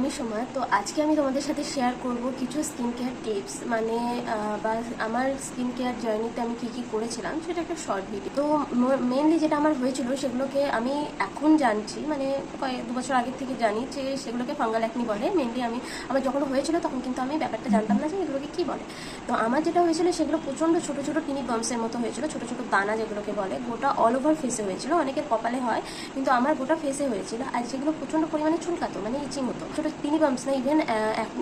আমি সময় তো আজকে আমি তোমাদের সাথে শেয়ার করব কিছু স্কিন কেয়ার টিপস, মানে বা আমার স্কিন কেয়ার জার্নিতে আমি কি কি করেছিলাম সেটা একটা শর্ট ভিডিও। তো মেনলি যেটা আমার হয়েছিল সেগুলোকে আমি এখন জানছি, মানে দু বছর আগের থেকে জানি যে সেগুলোকে ফাঙ্গাল অ্যাকনি বলে। মেনলি আমার যখন হয়েছিল তখন কিন্তু আমি ব্যাপারটা জানতাম না যে এগুলোকে কী বলে। তো আমার যেটা হয়েছিল সেগুলো প্রচণ্ড ছোটো ছোটো টিনি বাম্পসের মতো হয়েছিল, ছোটো ছোটো দানা যেগুলোকে বলে, গোটা অল ওভার ফেসে হয়েছিল। অনেকের কপালে হয়, কিন্তু আমার গোটা ফেসে হয়েছিল। আর সেগুলো প্রচণ্ড পরিমাণে চুলকাতো, মানে ইচিং হতো। ছোটো টিনি বাম্পস না, ইভেন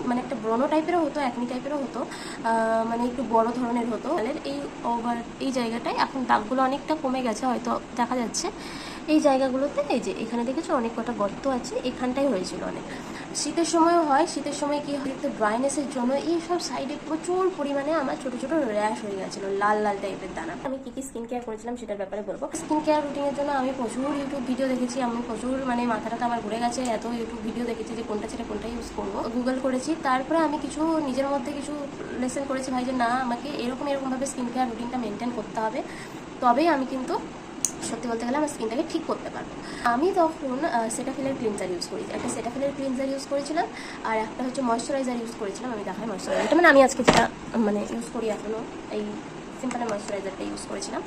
মানে একটা ব্রনো টাইপেরও হতো, অ্যাকনি টাইপেরও হতো, মানে একটু বড় ধরনের হতো। এই ওভার এই জায়গাটায় এখন দাগগুলো অনেকটা কমে গেছে, হয়তো দেখা যাচ্ছে এই জায়গাগুলোতে। এই যে এখানে দেখেছো অনেক কটা গর্ত আছে, এখানটাই হয়েছিল অনেক। শীতের সময়ও হয়, শীতের সময় কি হয়, একটু ড্রাইনেসের জন্য এই সব সাইডে প্রচুর পরিমাণে আমার ছোটো ছোটো র্যাশ হয়ে গেছিলো, লাল লাল টাইপের দানা। আমি কী কী স্কিন কেয়ার করেছিলাম সেটার ব্যাপারে বলবো। স্কিন কেয়ার রুটিনের জন্য আমি প্রচুর ইউটিউব ভিডিও দেখেছি, আমি প্রচুর মানে মাথাটা আমার ঘুরে গেছে, এত ইউটিউব ভিডিও দেখেছি যে কোনটা ছেড়ে কোনটা ইউজ করবো, গুগল করেছি। তারপরে আমি কিছু নিজের মধ্যে কিছু লেসন করেছি ভাই, যে না আমাকে এরকমভাবে স্কিন কেয়ার রুটিনটা মেনটেন করতে হবে, তবেই আমি কিন্তু সত্যি বলতে গেলে আমার স্কিনটাকে ঠিক করতে পারবো। আমি তখন সেটাফিলের ক্লিনজার ইউজ করি, একটা সেটাফিলের ক্লিনজার ইউজ করেছিলাম, আর একটা হচ্ছে ময়শ্চারাইজার ইউজ করেছিলাম। আমি দেখাই ময়শ্চারাইজারটা, মানে আমি আজকে যেটা মানে ইউজ করি এখনও, এই সিম্পলের ময়শ্চারাইজারটা ইউজ করেছিলাম।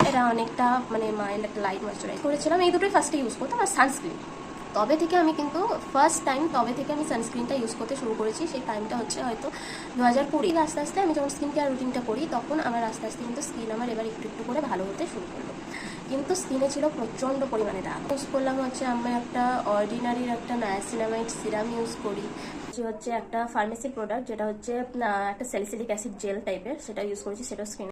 এটা অনেকটা মানে মাইল্ড একটা লাইট ময়শ্চারাইজ করেছিলাম। এই দুটোই ফার্স্টে ইউজ করতাম। আর সানস্ক্রিন, তবে থেকে আমি কিন্তু ফার্স্ট টাইম তবে থেকে আমি সানস্ক্রিনটা ইউজ করতে শুরু করেছি। সেই টাইমটা হচ্ছে হয়তো 2020। আস্তে আস্তে আমি যখন স্কিন কেয়ার রুটিনটা করি তখন আমার আস্তে আস্তে কিন্তু স্কিন আমার এবার একটু একটু করে ভালো হতে শুরু করলো, কিন্তু স্কিনে ছিল প্রচণ্ড পরিমাণে দাগ। ইউজ করলাম হচ্ছে আমি একটা অর্ডিনারির একটা নায়াসিনামাইড সিরাম ইউজ করি, হচ্ছে একটা ফার্মেসি প্রোডাক্ট যেটা হচ্ছে একটা স্যালিসিলিক অ্যাসিড জেল টাইপের, সেটা ইউজ করেছি, সেটা স্কিন